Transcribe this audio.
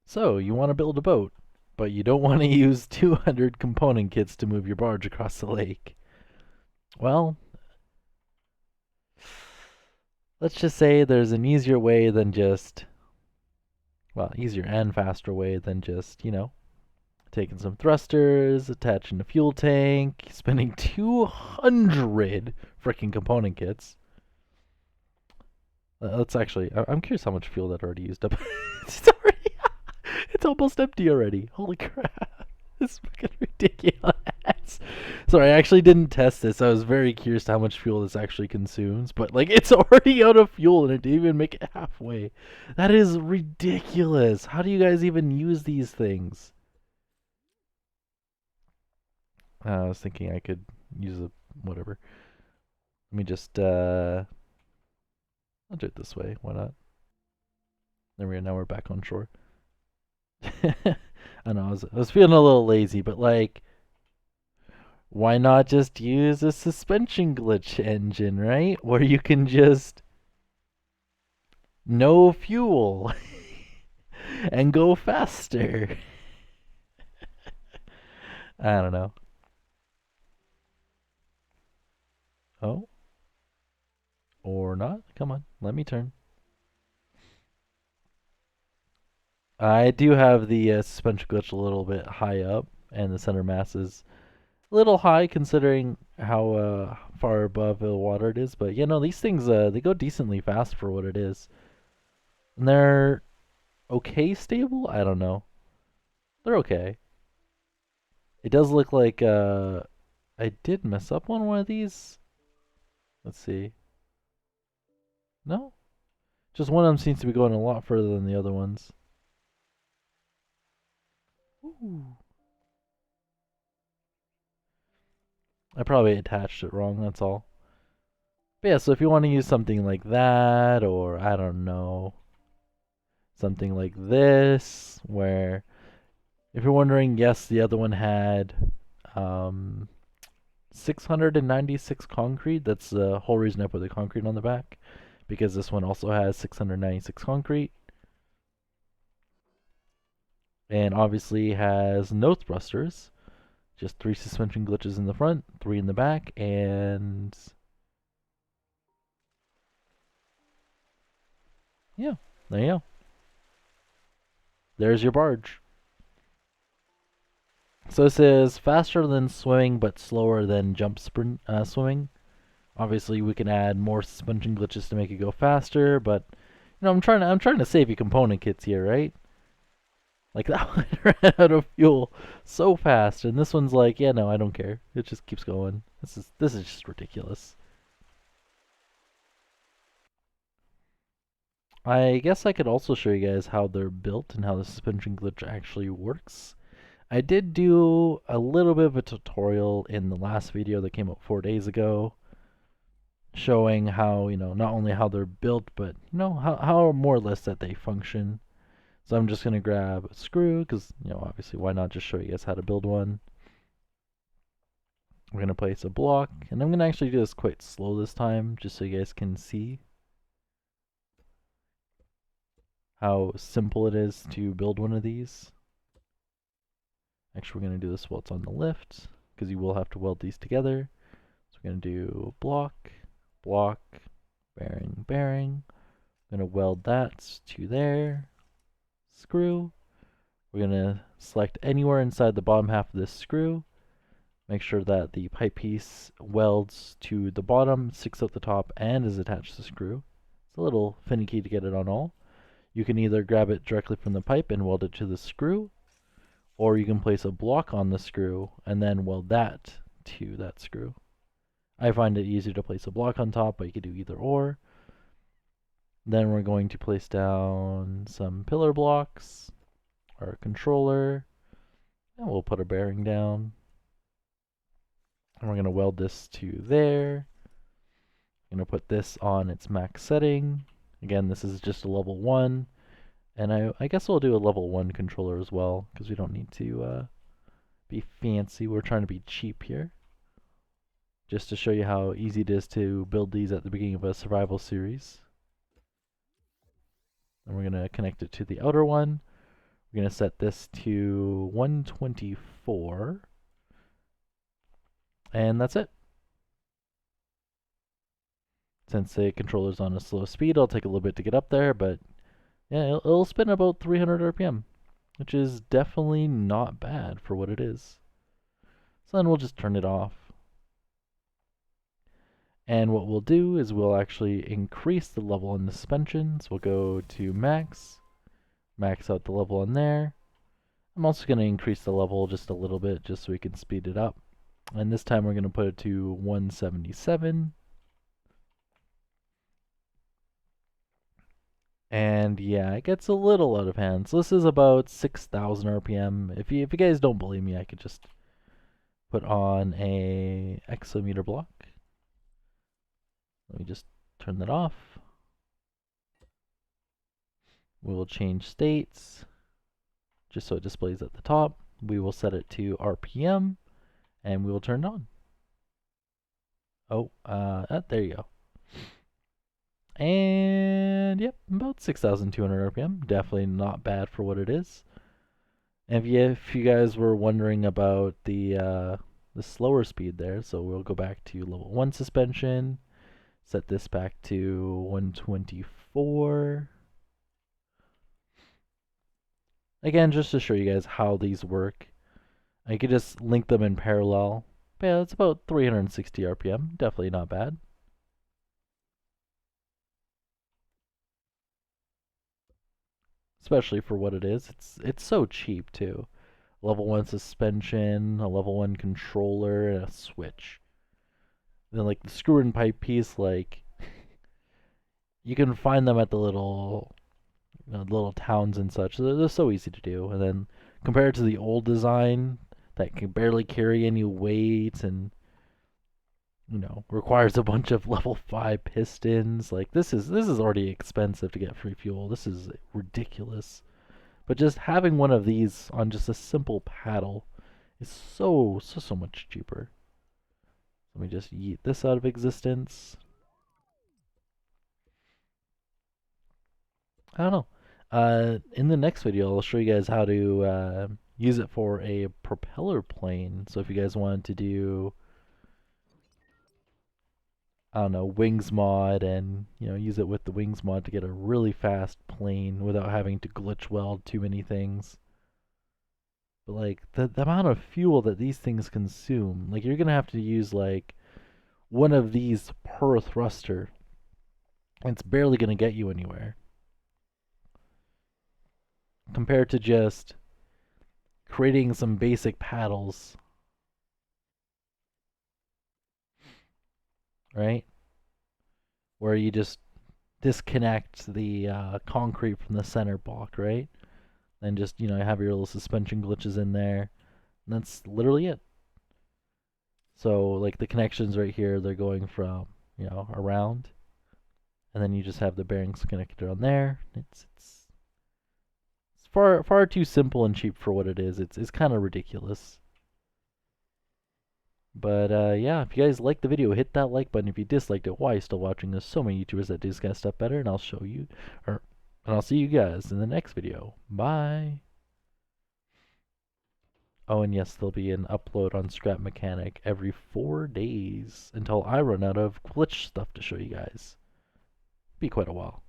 So, you want to build a boat, but you don't want to use 200 component kits to move your barge across the lake. Well, let's just say there's an easier way than just, well, easier and faster way than just, taking some thrusters, attaching a fuel tank, spending 200 freaking component kits. Let's actually, I'm curious how much fuel that already used up. it's already, it's almost empty already. Holy crap. This is fucking ridiculous. Sorry, I actually didn't test this. I was very curious to how much fuel this actually consumes, but like it's already out of fuel and it didn't even make it halfway. That is ridiculous. How do you guys even use these things? I was thinking I could use a whatever. Let me just I'll do it this way. Why not? There we go. Now we're back on shore. I know I was feeling a little lazy, but like, why not just use a suspension glitch engine, right? Where you can just no fuel and go faster. I don't know. Oh, or not? Come on, let me turn. I do have the suspension glitch a little bit high up, and the center mass is a little high considering how far above the water it is. But these things they go decently fast for what it is, and they're okay stable. I don't know. They're okay. It does look like I did mess up on one of these. Let's see. No, just one of them seems to be going a lot further than the other ones. Ooh. I probably attached it wrong. That's all. But yeah, so if you want to use something like that, or I don't know, something like this, where if you're wondering, yes, the other one had 696 concrete. That's the whole reason I put the concrete on the back, because this one also has 696 concrete. And obviously has no thrusters, just 3 suspension glitches in the front, 3 in the back, and yeah, there you go. There's your barge. So this is faster than swimming, but slower than jump sprint swimming. Obviously, we can add more suspension glitches to make it go faster, but I'm trying to save you component kits here, right? Like that one ran out of fuel so fast, and this one's like, yeah, no, I don't care. It just keeps going. This is just ridiculous. I guess I could also show you guys how they're built and how the suspension glitch actually works. I did do a little bit of a tutorial in the last video that came out 4 days ago, showing how, not only how they're built, but, how more or less that they function. So I'm just going to grab a screw, because, obviously, why not just show you guys how to build one. We're going to place a block, and I'm going to actually do this quite slow this time, just so you guys can see how simple it is to build one of these. Actually, we're going to do this while it's on the lift, because you will have to weld these together. So we're going to do block, block, bearing, bearing. I'm going to weld that to there. Screw. We're going to select anywhere inside the bottom half of this screw. Make sure that the pipe piece welds to the bottom, sticks out the top, and is attached to the screw. It's a little finicky to get it on all. You can either grab it directly from the pipe and weld it to the screw, or you can place a block on the screw and then weld that to that screw. I find it easier to place a block on top, but you could do either or. Then we're going to place down some pillar blocks, our controller, and we'll put a bearing down. And we're going to weld this to there. I'm going to put this on its max setting. Again, this is just a level 1. And I guess we'll do a level 1 controller as well, because we don't need to be fancy. We're trying to be cheap here. Just to show you how easy it is to build these at the beginning of a survival series. And we're going to connect it to the outer one. We're going to set this to 124. And that's it. Since the controller's on a slow speed, it'll take a little bit to get up there, but yeah, it'll spin about 300 RPM, which is definitely not bad for what it is. So then we'll just turn it off. And what we'll do is we'll actually increase the level in the suspension. So we'll go to max out the level in there. I'm also going to increase the level just a little bit just so we can speed it up. And this time we're going to put it to 177. And yeah, it gets a little out of hand. So this is about 6,000 RPM. If you guys don't believe me, I could just put on a exometer block. Let me just turn that off. We will change states just so it displays at the top. We will set it to RPM and we will turn it on. Oh, there you go. And yep, about 6,200 RPM. Definitely not bad for what it is. And if you guys were wondering about the slower speed there, so we'll go back to level 1 suspension, set this back to 124. Again, just to show you guys how these work. I could just link them in parallel. But yeah, it's about 360 RPM. Definitely not bad. Especially for what it is. It's so cheap too. Level 1 suspension, a level 1 controller, and a switch. Then like the screw and pipe piece, like you can find them at the little little towns and such. They're so easy to do. And then compared to the old design that can barely carry any weight and requires a bunch of level 5 pistons, like this is already expensive to get free fuel. This is ridiculous. But just having one of these on just a simple paddle is so much cheaper. Let me just yeet this out of existence. I don't know. In the next video, I'll show you guys how to use it for a propeller plane. So if you guys wanted to do, I don't know, wings mod and use it with the wings mod to get a really fast plane without having to glitch weld too many things. But like the amount of fuel that these things consume, like you're gonna have to use like one of these per thruster. It's barely gonna get you anywhere compared to just creating some basic paddles, right? Where you just disconnect the concrete from the center block, right? And just, have your little suspension glitches in there. And that's literally it. So, like the connections right here, they're going from, around. And then you just have the bearings connected on there. It's far too simple and cheap for what it is. It's kind of ridiculous. But yeah, if you guys liked the video, hit that like button. If you disliked it, why are you still watching? There's so many YouTubers that do this kind of stuff better, and I'll show you, and I'll see you guys in the next video. Bye. Oh, and yes, there'll be an upload on Scrap Mechanic every 4 days until I run out of glitch stuff to show you guys. Be quite a while.